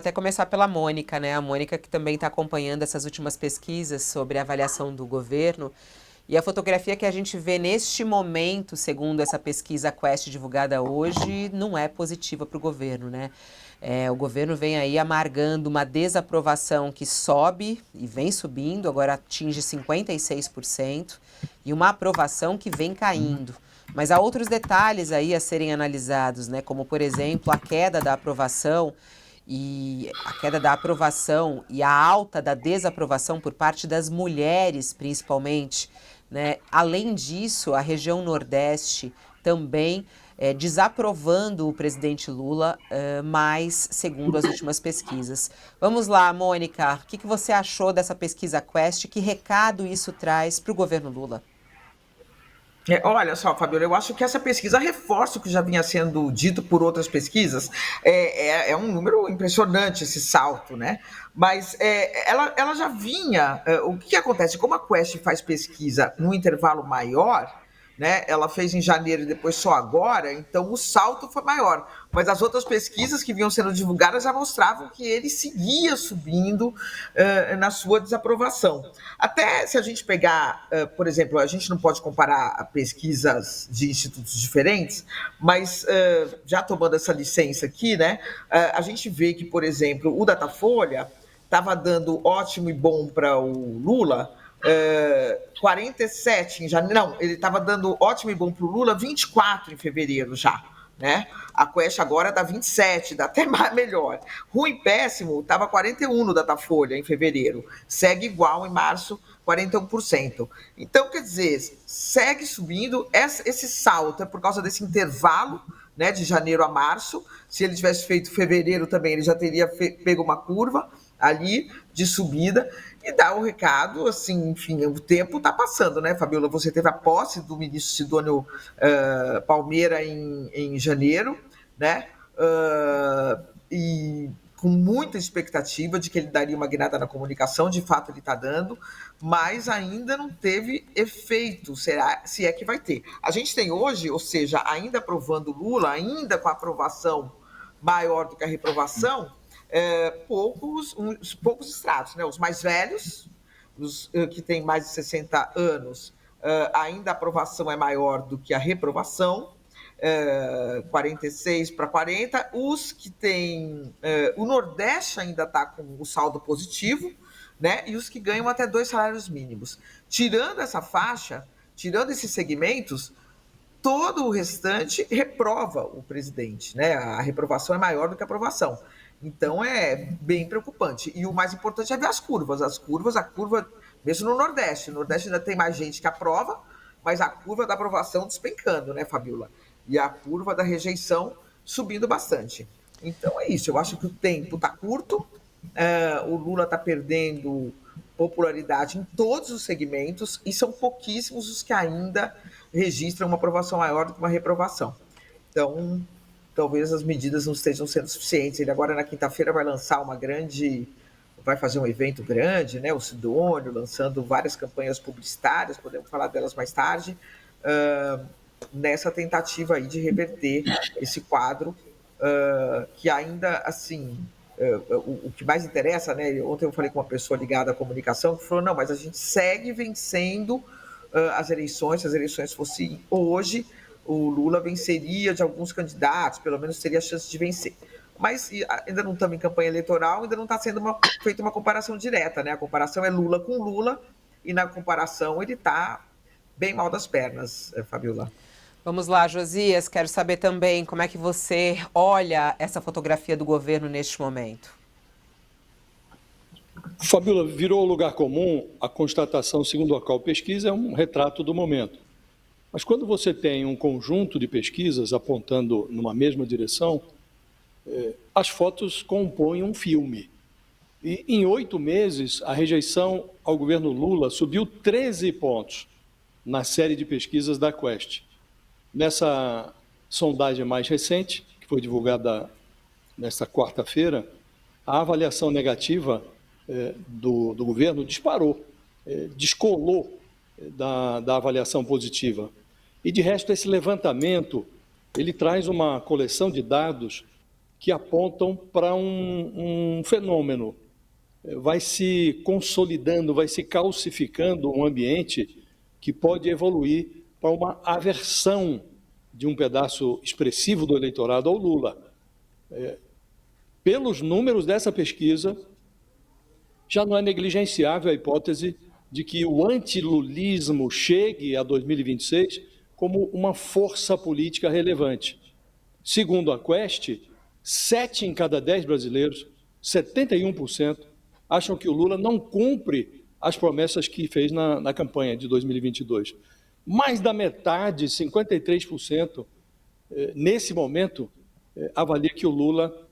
Até começar pela Mônica, né? A Mônica que também está acompanhando essas últimas pesquisas sobre a avaliação do governo. E a fotografia que a gente vê neste momento, segundo essa pesquisa Quest divulgada hoje, não é positiva para o governo, né? O governo vem aí amargando uma desaprovação que sobe e vem subindo, agora atinge 56%, e uma aprovação que vem caindo. Mas há outros detalhes aí a serem analisados, né? Como, por exemplo, a queda da aprovação e a alta da desaprovação por parte das mulheres, principalmente, né? Além disso, a região Nordeste também desaprovando o presidente Lula, mais segundo as últimas pesquisas. Vamos lá, Mônica, o que você achou dessa pesquisa Quest? Que recado isso traz para o governo Lula? Olha só, Fabiola, eu acho que essa pesquisa reforça o que já vinha sendo dito por outras pesquisas. É um número impressionante esse salto, né? Mas ela já vinha. O que acontece? Como a Quest faz pesquisa num intervalo maior, né? Ela fez em janeiro e depois só agora, então o salto foi maior. Mas as outras pesquisas que vinham sendo divulgadas já mostravam que ele seguia subindo na sua desaprovação. Até se a gente pegar, por exemplo, a gente não pode comparar pesquisas de institutos diferentes, mas já tomando essa licença aqui, né? A gente vê que, por exemplo, o Datafolha estava dando ótimo e bom para o Lula, 47 em janeiro. Não, ele estava dando ótimo e bom para o Lula 24 em fevereiro já. Né? A Quest agora dá 27, dá até melhor. Ruim e péssimo, estava 41 no Datafolha em fevereiro. Segue igual em março, 41%. Então, quer dizer, segue subindo. Esse salto é por causa desse intervalo, né, de janeiro a março. Se ele tivesse feito fevereiro também, ele já teria pego uma curva ali de subida e dá o recado, assim, enfim, o tempo está passando, né, Fabiola? Você teve a posse do ministro Sidônio Palmeira em janeiro, né? E com muita expectativa de que ele daria uma guinada na comunicação, de fato ele está dando, mas ainda não teve efeito, será, se é que vai ter. A gente tem hoje, ou seja, ainda aprovando Lula, ainda com a aprovação maior do que a reprovação, poucos estratos, né? Os mais velhos, os que têm mais de 60 anos, ainda a aprovação é maior do que a reprovação, 46 para 40. Os que têm... o Nordeste ainda está com o saldo positivo, né? E os que ganham até 2 salários mínimos. Tirando essa faixa, tirando esses segmentos, todo o restante reprova o presidente, né? A reprovação é maior do que a aprovação. Então é bem preocupante. E o mais importante é ver as curvas. A curva, mesmo no Nordeste. No Nordeste ainda tem mais gente que aprova, mas a curva da aprovação despencando, né, Fabiola? E a curva da rejeição subindo bastante. Então é isso. Eu acho que o tempo está curto, o Lula está perdendo popularidade em todos os segmentos e são pouquíssimos os que ainda registram uma aprovação maior do que uma reprovação. Então, talvez as medidas não estejam sendo suficientes. Ele agora na quinta-feira vai fazer um evento grande, né? O Sidônio lançando várias campanhas publicitárias, podemos falar delas mais tarde, nessa tentativa aí de reverter esse quadro que ainda, assim, o que mais interessa, né? Ontem eu falei com uma pessoa ligada à comunicação que falou, não, mas a gente segue vencendo as eleições. Se as eleições fossem hoje, o Lula venceria de alguns candidatos, pelo menos teria a chance de vencer. Mas ainda não estamos em campanha eleitoral, ainda não está sendo feita uma comparação direta, né? A comparação é Lula com Lula, e na comparação ele está bem mal das pernas, Fabiola. Vamos lá, Josias, quero saber também como é que você olha essa fotografia do governo neste momento. Fabiola, virou lugar comum a constatação, segundo a qual pesquisa é um retrato do momento. Mas quando você tem um conjunto de pesquisas apontando numa mesma direção, as fotos compõem um filme. E em 8 meses, a rejeição ao governo Lula subiu 13 pontos na série de pesquisas da Quest. Nessa sondagem mais recente, que foi divulgada nesta quarta-feira, a avaliação negativa do governo disparou, descolou da avaliação positiva. E, de resto, esse levantamento, ele traz uma coleção de dados que apontam para um fenômeno. Vai se consolidando, vai se calcificando um ambiente que pode evoluir para uma aversão de um pedaço expressivo do eleitorado ao Lula. Pelos números dessa pesquisa, já não é negligenciável a hipótese de que o antilulismo chegue a 2026 como uma força política relevante. Segundo a Quest, 7 em cada 10 brasileiros, 71%, acham que o Lula não cumpre as promessas que fez na campanha de 2022. Mais da metade, 53%, nesse momento, avalia que o Lula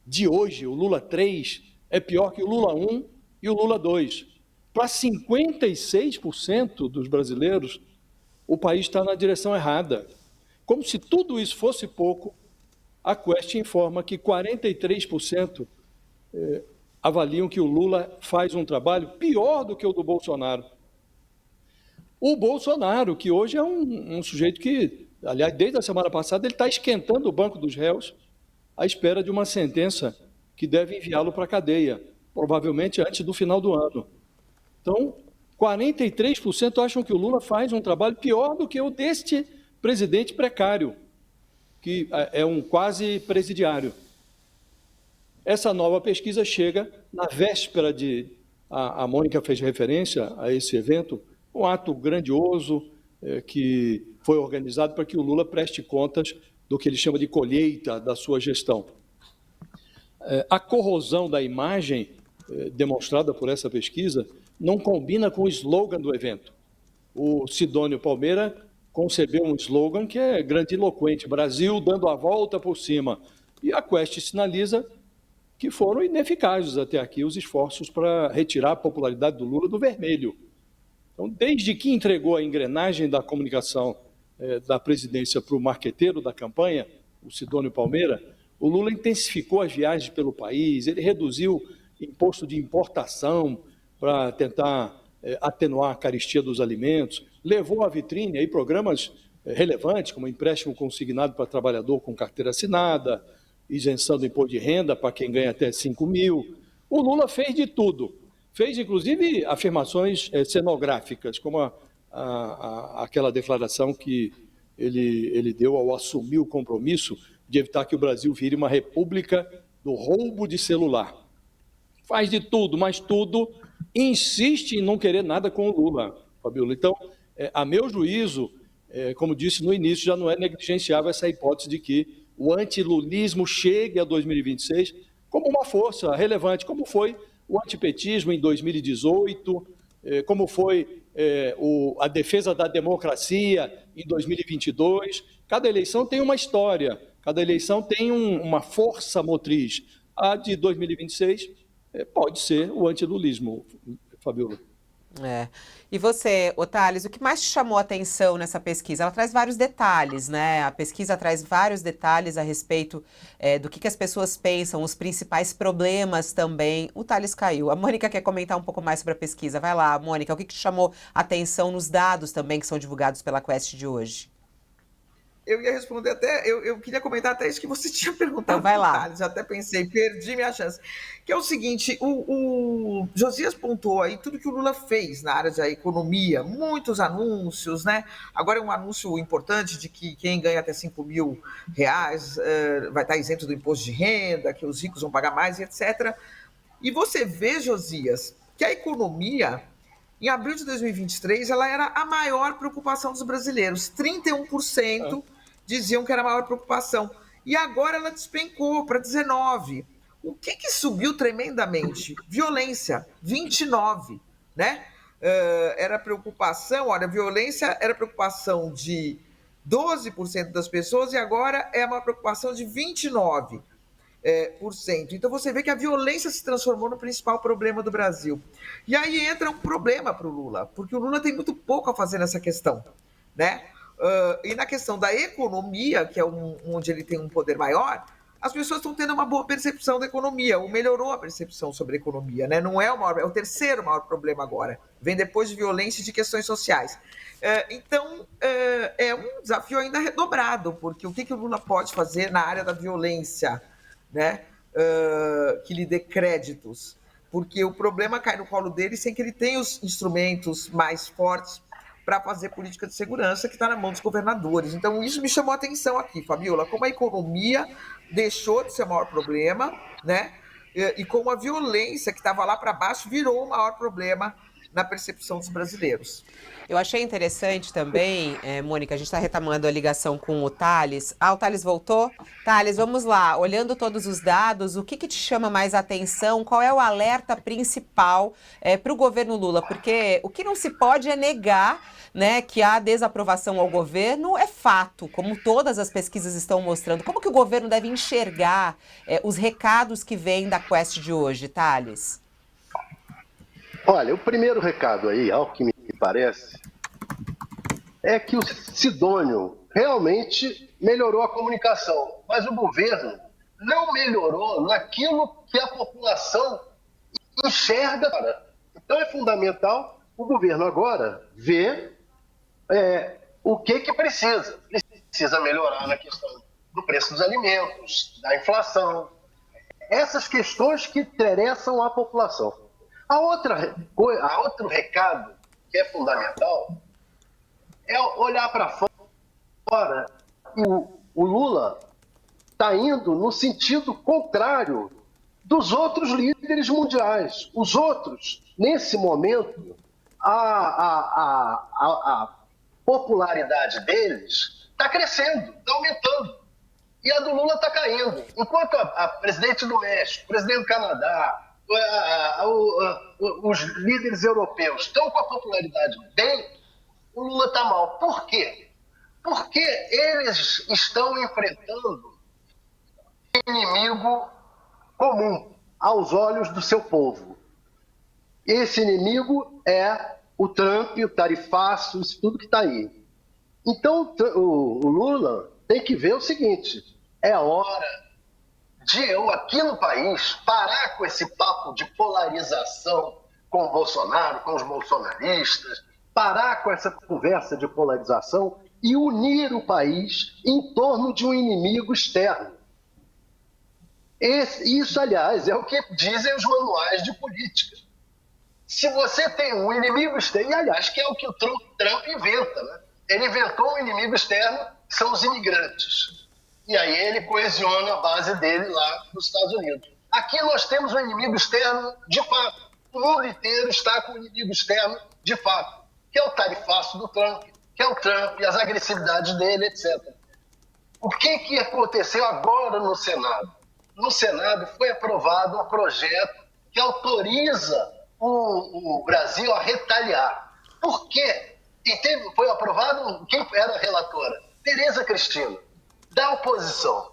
de hoje, o Lula 3, é pior que o Lula 1 e o Lula 2. Para 56% dos brasileiros, o país está na direção errada. Como se tudo isso fosse pouco, a Quest informa que 43% avaliam que o Lula faz um trabalho pior do que o do Bolsonaro. O Bolsonaro, que hoje é um sujeito que, aliás, desde a semana passada, ele está esquentando o banco dos réus à espera de uma sentença que deve enviá-lo para a cadeia, provavelmente antes do final do ano. Então, 43% acham que o Lula faz um trabalho pior do que o deste presidente precário, que é um quase presidiário. Essa nova pesquisa chega na véspera de... A Mônica fez referência a esse evento, um ato grandioso que foi organizado para que o Lula preste contas do que ele chama de colheita da sua gestão. A corrosão da imagem demonstrada por essa pesquisa não combina com o slogan do evento. O Sidônio Palmeira concebeu um slogan que é grandiloquente, Brasil dando a volta por cima. E a Quest sinaliza que foram ineficazes até aqui os esforços para retirar a popularidade do Lula do vermelho. Então, desde que entregou a engrenagem da comunicação da presidência para o marqueteiro da campanha, o Sidônio Palmeira, o Lula intensificou as viagens pelo país, ele reduziu imposto de importação para tentar atenuar a carestia dos alimentos, levou à vitrine aí programas relevantes, como empréstimo consignado para trabalhador com carteira assinada, isenção do imposto de renda para quem ganha até 5 mil. O Lula fez de tudo. Fez, inclusive, afirmações cenográficas, como aquela declaração que ele deu ao assumir o compromisso de evitar que o Brasil vire uma república do roubo de celular. Faz de tudo, mas tudo, insiste em não querer nada com o Lula, Fabiola. Então, a meu juízo, como disse no início, já não é negligenciável essa hipótese de que o antilulismo chegue a 2026 como uma força relevante, como foi o antipetismo em 2018, como foi a defesa da democracia em 2022. Cada eleição tem uma história, cada eleição tem uma força motriz. A de 2026 pode ser o antilulismo, Fabiola. E você, Otales, o que mais te chamou a atenção nessa pesquisa? Ela traz vários detalhes, né? A pesquisa traz vários detalhes a respeito do que as pessoas pensam, os principais problemas também. O Thales caiu. A Mônica quer comentar um pouco mais sobre a pesquisa. Vai lá, Mônica, o que te chamou a atenção nos dados também que são divulgados pela Quest de hoje? Eu ia responder até, eu queria comentar até isso que você tinha perguntado. Então vai lá. Thales, já até pensei, perdi minha chance. Que é o seguinte, o Josias pontuou aí tudo que o Lula fez na área da economia, muitos anúncios, né? Agora é um anúncio importante de que quem ganha até 5 mil reais vai estar isento do imposto de renda, que os ricos vão pagar mais, etc. E você vê, Josias, que a economia... Em abril de 2023, ela era a maior preocupação dos brasileiros. 31% diziam que era a maior preocupação. E agora ela despencou para 19%. O que subiu tremendamente? Violência, 29%. Né? Era preocupação, olha, violência era preocupação de 12% das pessoas e agora é uma preocupação de 29%. Então você vê que a violência se transformou no principal problema do Brasil. E aí entra um problema para o Lula, porque o Lula tem muito pouco a fazer nessa questão, né? E na questão da economia, que é onde ele tem um poder maior, as pessoas estão tendo uma boa percepção da economia, ou melhorou a percepção sobre a economia, né? Não é o maior, é o terceiro maior problema agora. Vem depois de violência e de questões sociais. Então, é um desafio ainda redobrado, porque o que o Lula pode fazer na área da violência, né, que lhe dê créditos, porque o problema cai no colo dele sem que ele tenha os instrumentos mais fortes para fazer política de segurança que está na mão dos governadores. Então, isso me chamou a atenção aqui, Fabiola, como a economia deixou de ser o maior problema, né? E como a violência que estava lá para baixo virou o maior problema na percepção dos brasileiros. Eu achei interessante também, Mônica, a gente está retomando a ligação com o Thales. O Thales voltou? Thales, vamos lá. Olhando todos os dados, o que te chama mais atenção? Qual é o alerta principal para o governo Lula? Porque o que não se pode é negar, né, que a desaprovação ao governo é fato, como todas as pesquisas estão mostrando. Como que o governo deve enxergar os recados que vêm da Quest de hoje, Thales? Olha, o primeiro recado aí, ao que me parece, é que o Sidônio realmente melhorou a comunicação, mas o governo não melhorou naquilo que a população enxerga. Então é fundamental o governo agora ver o que precisa. Precisa melhorar na questão do preço dos alimentos, da inflação, essas questões que interessam à população. Outro recado que é fundamental é olhar para fora. O Lula está indo no sentido contrário dos outros líderes mundiais. Os outros, nesse momento, a popularidade deles está crescendo, está aumentando. E a do Lula está caindo. Enquanto a presidente do México, o presidente do Canadá, os líderes europeus estão com a popularidade bem, o Lula está mal. Por quê? Porque eles estão enfrentando um inimigo comum aos olhos do seu povo. Esse inimigo é o Trump, o tarifaço, isso tudo que está aí. Então, o Lula tem que ver o seguinte: é hora de eu, aqui no país, parar com esse papo de polarização com o Bolsonaro, com os bolsonaristas, parar com essa conversa de polarização e unir o país em torno de um inimigo externo. Isso, aliás, é o que dizem os manuais de política. Se você tem um inimigo externo, e aliás, que é o que o Trump inventa, né? Ele inventou um inimigo externo, que são os imigrantes. E aí ele coesiona a base dele lá nos Estados Unidos. Aqui nós temos um inimigo externo de fato. O mundo inteiro está com um inimigo externo de fato, que é o tarifaço do Trump, que é o Trump e as agressividades dele, etc. O que aconteceu agora no Senado? No Senado foi aprovado um projeto que autoriza o Brasil a retaliar. Por quê? Foi aprovado, quem era a relatora? Tereza Cristina, da oposição.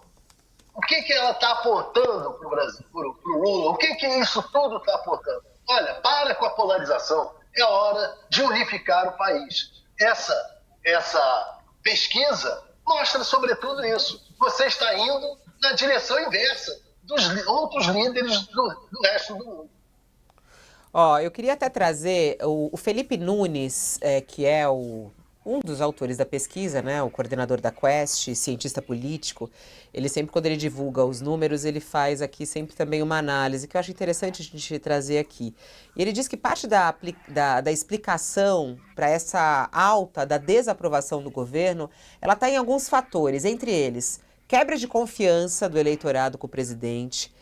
O que ela está apontando para o Brasil, para o Lula? O que isso tudo está apontando? Olha, para com a polarização. É hora de unificar o país. Essa pesquisa mostra sobretudo isso. Você está indo na direção inversa dos outros líderes do resto do mundo. Eu queria até trazer o Felipe Nunes, que é um dos autores da pesquisa, né, o coordenador da Quest, cientista político. Ele sempre, quando ele divulga os números, ele faz aqui sempre também uma análise, que eu acho interessante a gente trazer aqui. E ele diz que parte da explicação para essa alta da desaprovação do governo, ela está em alguns fatores, entre eles, quebra de confiança do eleitorado com o presidente,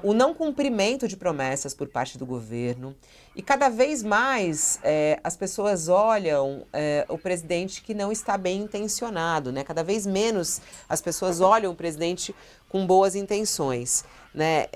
o não cumprimento de promessas por parte do governo, e cada vez mais as pessoas olham o presidente que não está bem intencionado, né? Cada vez menos as pessoas olham o presidente com boas intenções, né?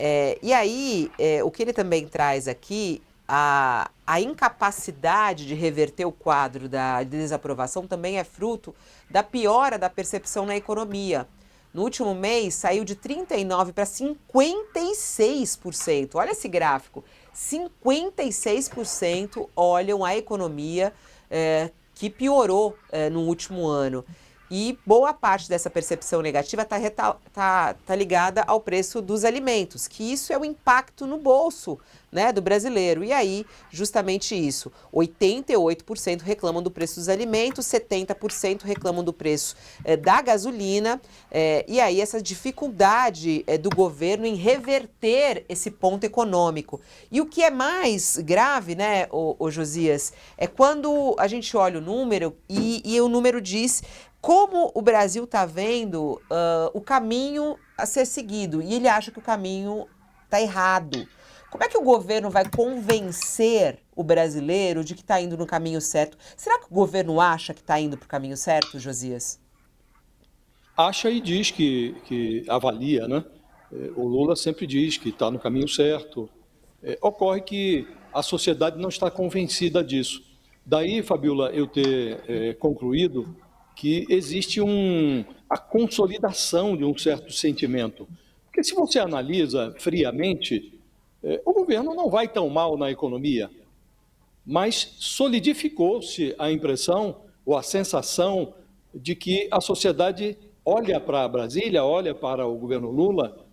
E aí, o que ele também traz aqui, a incapacidade de reverter o quadro da desaprovação também é fruto da piora da percepção na economia. No último mês, saiu de 39% para 56%. Olha esse gráfico. 56% olham a economia que piorou no último ano. E boa parte dessa percepção negativa tá ligada ao preço dos alimentos, que isso é o impacto no bolso, né, do brasileiro. E aí, justamente isso, 88% reclamam do preço dos alimentos, 70% reclamam do preço da gasolina, e aí essa dificuldade do governo em reverter esse ponto econômico. E o que é mais grave, né, o Josias, é quando a gente olha o número e o número diz como o Brasil está vendo o caminho a ser seguido, e ele acha que o caminho está errado. Como é que o governo vai convencer o brasileiro de que está indo no caminho certo? Será que o governo acha que está indo para o caminho certo, Josias? Acha e diz que avalia, né? O Lula sempre diz que está no caminho certo. Ocorre que a sociedade não está convencida disso. Daí, Fabiola, eu ter concluído que existe a consolidação de um certo sentimento. Porque se você analisa friamente, o governo não vai tão mal na economia, mas solidificou-se a impressão ou a sensação de que a sociedade olha para Brasília, olha para o governo Lula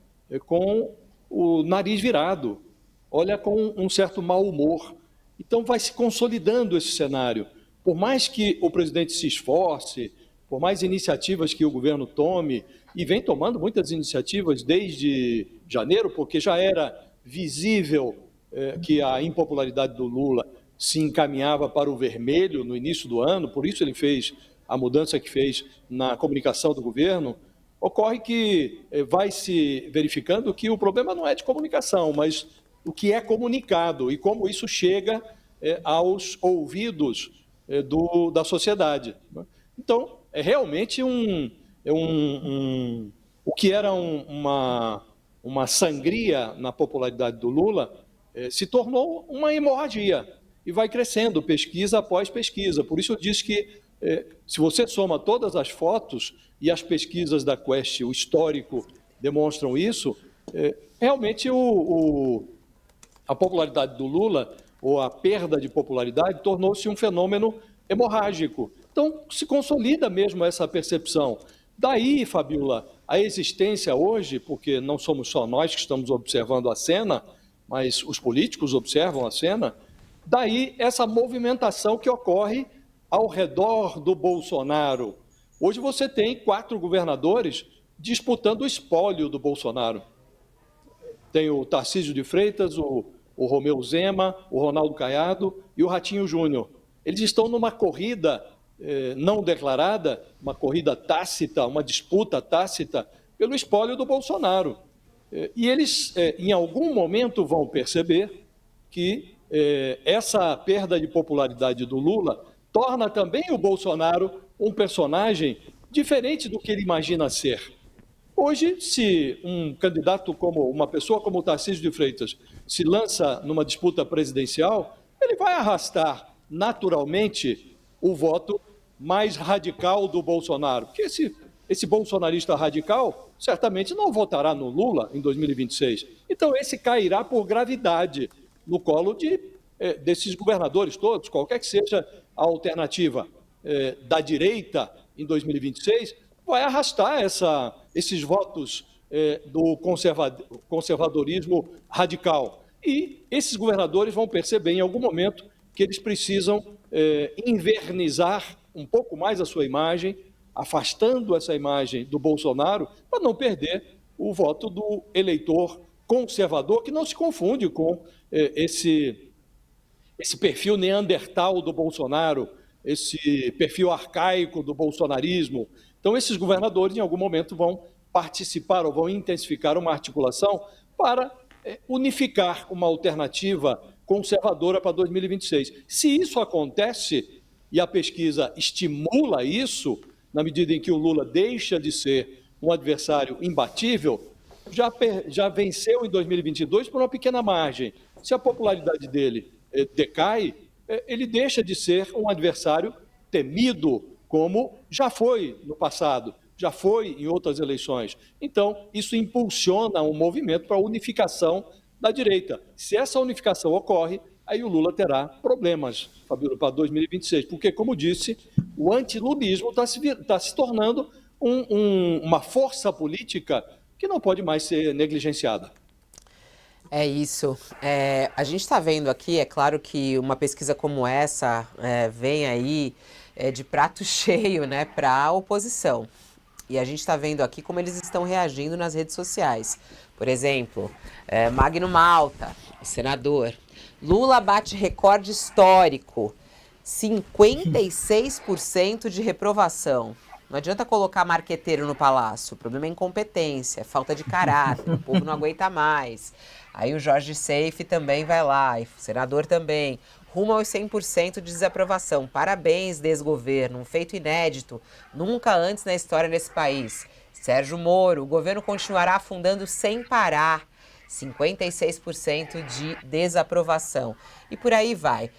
com o nariz virado, olha com um certo mau humor. Então vai se consolidando esse cenário. Por mais que o presidente se esforce, por mais iniciativas que o governo tome, e vem tomando muitas iniciativas desde janeiro, porque já era visível que a impopularidade do Lula se encaminhava para o vermelho no início do ano, por isso ele fez a mudança que fez na comunicação do governo. Ocorre que vai se verificando que o problema não é de comunicação, mas o que é comunicado e como isso chega aos ouvidos da sociedade. Então, é realmente o que era uma sangria na popularidade do Lula se tornou uma hemorragia e vai crescendo pesquisa após pesquisa. Por isso eu disse que se você soma todas as fotos e as pesquisas da Quest, o histórico, demonstram isso, realmente a popularidade do Lula, ou a perda de popularidade, tornou-se um fenômeno hemorrágico. Então, se consolida mesmo essa percepção. Daí, Fabiola, a existência hoje, porque não somos só nós que estamos observando a cena, mas os políticos observam a cena, daí essa movimentação que ocorre ao redor do Bolsonaro. Hoje você tem 4 governadores disputando o espólio do Bolsonaro. Tem o Tarcísio de Freitas, o Romeu Zema, o Ronaldo Caiado e o Ratinho Júnior. Eles estão numa corrida não declarada, uma corrida tácita, uma disputa tácita pelo espólio do Bolsonaro. E eles, em algum momento, vão perceber que essa perda de popularidade do Lula torna também o Bolsonaro um personagem diferente do que ele imagina ser. Hoje, se um candidato uma pessoa como o Tarcísio de Freitas se lança numa disputa presidencial, ele vai arrastar naturalmente o voto mais radical do Bolsonaro. Porque esse bolsonarista radical certamente não votará no Lula em 2026. Então, esse cairá por gravidade no colo desses governadores todos, qualquer que seja a alternativa da direita em 2026, vai arrastar esses votos do conservadorismo radical. E esses governadores vão perceber em algum momento que eles precisam invernizar um pouco mais a sua imagem, afastando essa imagem do Bolsonaro, para não perder o voto do eleitor conservador, que não se confunde com esse perfil neandertal do Bolsonaro, esse perfil arcaico do bolsonarismo. Então, esses governadores, em algum momento, vão participar ou vão intensificar uma articulação para unificar uma alternativa conservadora para 2026. Se isso acontece, e a pesquisa estimula isso, na medida em que o Lula deixa de ser um adversário imbatível, já venceu em 2022 por uma pequena margem. Se a popularidade dele decai, ele deixa de ser um adversário temido, como já foi no passado, já foi em outras eleições. Então, isso impulsiona um movimento para a unificação da direita. Se essa unificação ocorre, aí o Lula terá problemas, Fabíola, para 2026, porque, como disse, o antilulismo está se tornando uma força política que não pode mais ser negligenciada. É isso. A gente está vendo aqui, é claro que uma pesquisa como essa vem aí de prato cheio, né, para a oposição. E a gente está vendo aqui como eles estão reagindo nas redes sociais. Por exemplo, Magno Malta, o senador. Lula bate recorde histórico, 56% de reprovação. Não adianta colocar marqueteiro no palácio, o problema é incompetência, é falta de caráter, o povo não aguenta mais. Aí o Jorge Seife também vai lá, e o senador também. Rumo aos 100% de desaprovação. Parabéns, desgoverno, um feito inédito, nunca antes na história desse país. Sérgio Moro, o governo continuará afundando sem parar. 56% de desaprovação. E por aí vai.